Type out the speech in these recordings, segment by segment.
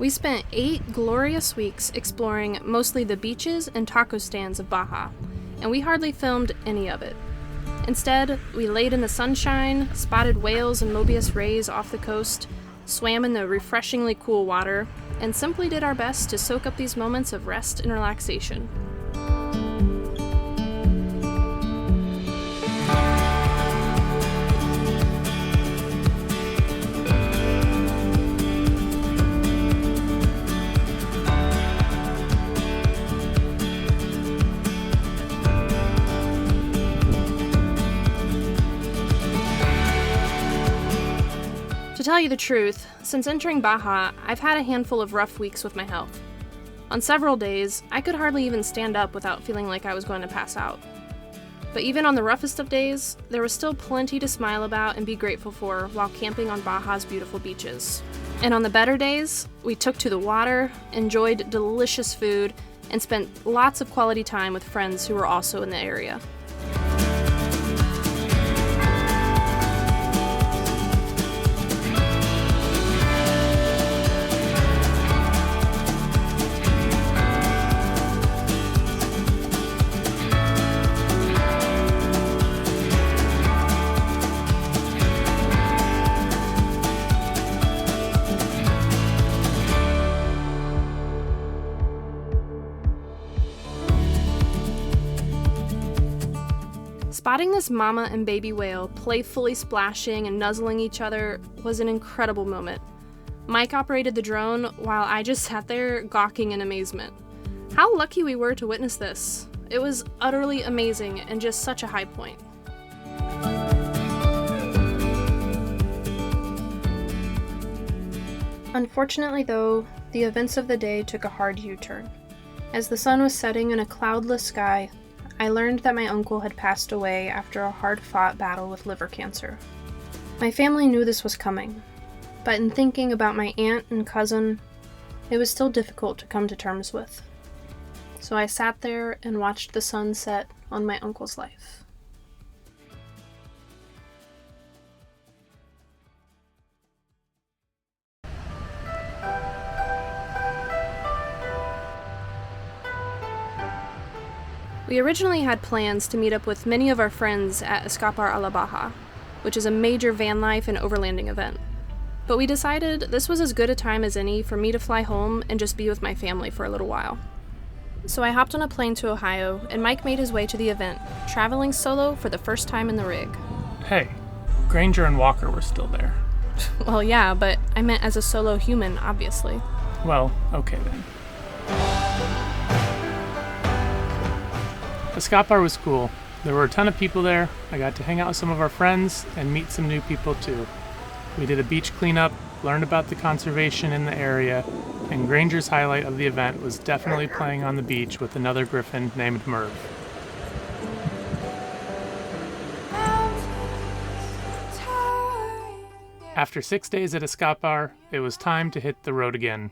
We spent 8 glorious weeks exploring mostly the beaches and taco stands of Baja, and we hardly filmed any of it. Instead, we laid in the sunshine, spotted whales and Mobius rays off the coast, swam in the refreshingly cool water, and simply did our best to soak up these moments of rest and relaxation. To tell you the truth, since entering Baja, I've had a handful of rough weeks with my health. On several days, I could hardly even stand up without feeling like I was going to pass out. But even on the roughest of days, there was still plenty to smile about and be grateful for while camping on Baja's beautiful beaches. And on the better days, we took to the water, enjoyed delicious food, and spent lots of quality time with friends who were also in the area. Spotting this mama and baby whale playfully splashing and nuzzling each other was an incredible moment. Mike operated the drone while I just sat there gawking in amazement. How lucky we were to witness this. It was utterly amazing and just such a high point. Unfortunately though, the events of the day took a hard U-turn. As the sun was setting in a cloudless sky, I learned that my uncle had passed away after a hard-fought battle with liver cancer. My family knew this was coming, but in thinking about my aunt and cousin, it was still difficult to come to terms with. So I sat there and watched the sun set on my uncle's life. We originally had plans to meet up with many of our friends at Escapar a la Baja, which is a major van life and overlanding event. But we decided this was as good a time as any for me to fly home and just be with my family for a little while. So I hopped on a plane to Ohio, and Mike made his way to the event, traveling solo for the first time in the rig. Hey, Granger and Walker were still there. Well, yeah, but I meant as a solo human, obviously. Well, okay then. Escapar was cool. There were a ton of people there. I got to hang out with some of our friends and meet some new people too. We did a beach cleanup, learned about the conservation in the area, and Granger's highlight of the event was definitely playing on the beach with another griffin named Merv. After 6 days at Escapar, it was time to hit the road again.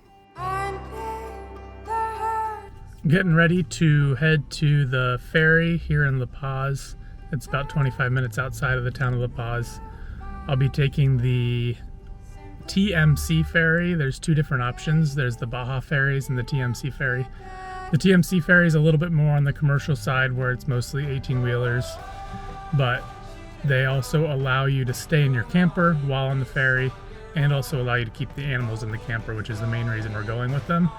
Getting ready to head to the ferry here in La Paz. It's about 25 minutes outside of the town of La Paz. I'll be taking the TMC ferry. There's 2 different options. There's the Baja ferries and the TMC ferry. The TMC ferry is a little bit more on the commercial side where it's mostly 18-wheelers, but they also allow you to stay in your camper while on the ferry and also allow you to keep the animals in the camper, which is the main reason we're going with them.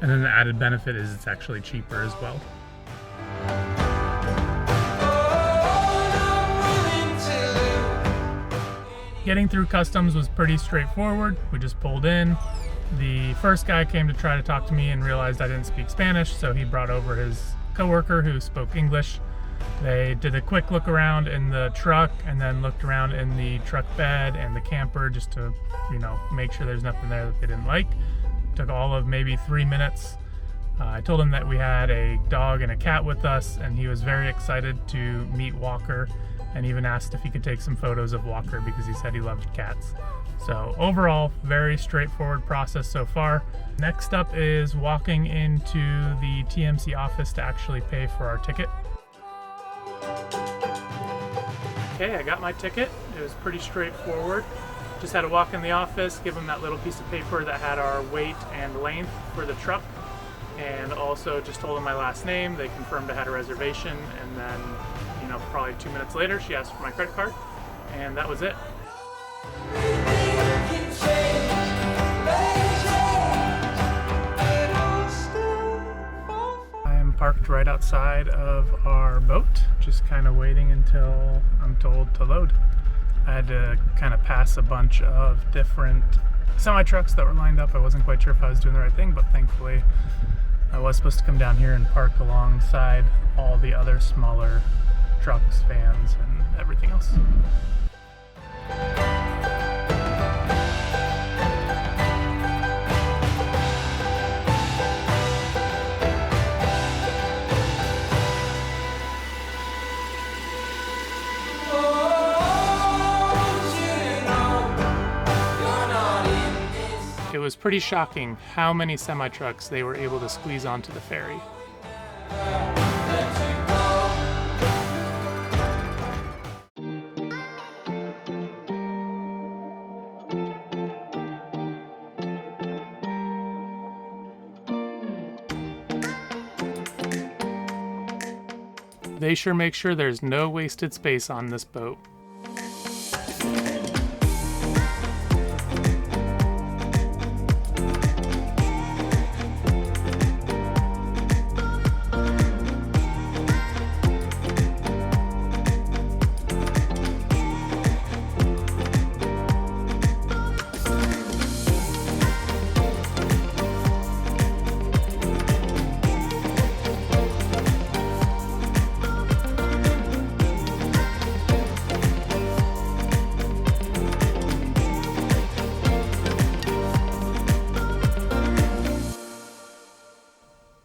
And then the added benefit is it's actually cheaper as well. Getting through customs was pretty straightforward. We just pulled in. The first guy came to try to talk to me and realized I didn't speak Spanish, so he brought over his coworker who spoke English. They did a quick look around in the truck and then looked around in the truck bed and the camper just to, make sure there's nothing there that they didn't like. Took all of maybe 3 minutes. I told him that we had a dog and a cat with us, and he was very excited to meet Walker, and even asked if he could take some photos of Walker because he said he loved cats. So overall, very straightforward process so far. Next up is walking into the TMC office to actually pay for our ticket. Okay, I got my ticket. It was pretty straightforward. Just had to walk in the office, give them that little piece of paper that had our weight and length for the truck, and also just told them my last name. They confirmed I had a reservation, and then, probably 2 minutes later, she asked for my credit card, and that was it. I am parked right outside of our boat, just kind of waiting until I'm told to load. I had to kind of pass a bunch of different semi-trucks that were lined up. I wasn't quite sure if I was doing the right thing, but thankfully I was supposed to come down here and park alongside all the other smaller trucks, vans, and everything else. It was pretty shocking how many semi-trucks they were able to squeeze onto the ferry. They sure make sure there's no wasted space on this boat.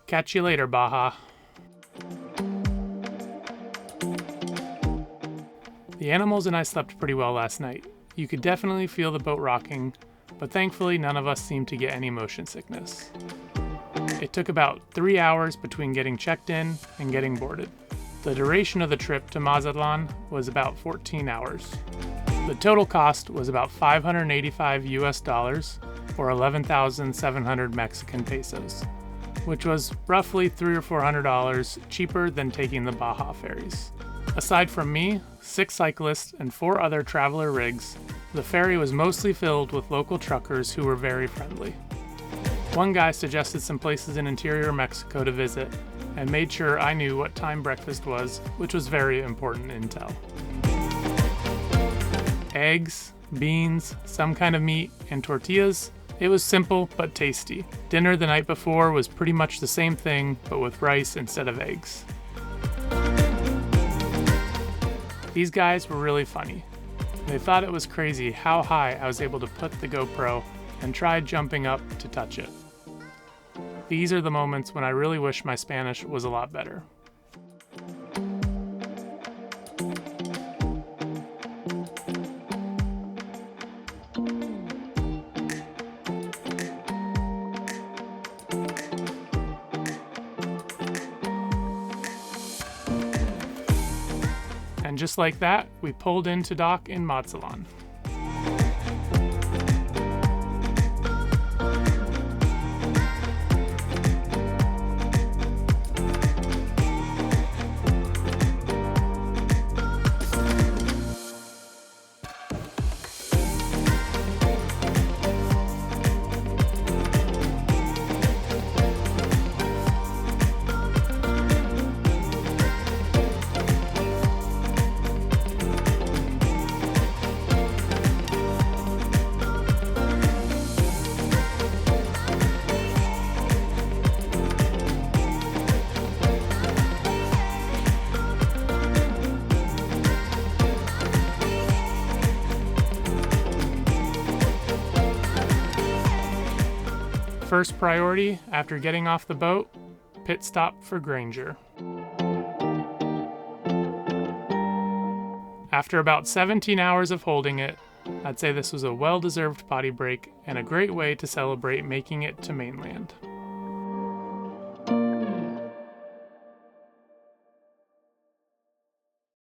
Catch you later, Baja. The animals and I slept pretty well last night. You could definitely feel the boat rocking, but thankfully none of us seemed to get any motion sickness. It took about 3 hours between getting checked in and getting boarded. The duration of the trip to Mazatlan was about 14 hours. The total cost was about $585 US or 11,700 Mexican pesos, which was roughly $300 or $400 cheaper than taking the Baja ferries. Aside from me, 6 cyclists, and 4 other traveler rigs, the ferry was mostly filled with local truckers who were very friendly. One guy suggested some places in interior Mexico to visit and made sure I knew what time breakfast was, which was very important intel. Eggs, beans, some kind of meat, and tortillas. It was simple but tasty. Dinner the night before was pretty much the same thing, but with rice instead of eggs. These guys were really funny. They thought it was crazy how high I was able to put the GoPro and tried jumping up to touch it. These are the moments when I really wish my Spanish was a lot better. And just like that, we pulled into dock in Mazatlan. First priority after getting off the boat, pit stop for Granger. After about 17 hours of holding it, I'd say this was a well-deserved potty break and a great way to celebrate making it to mainland.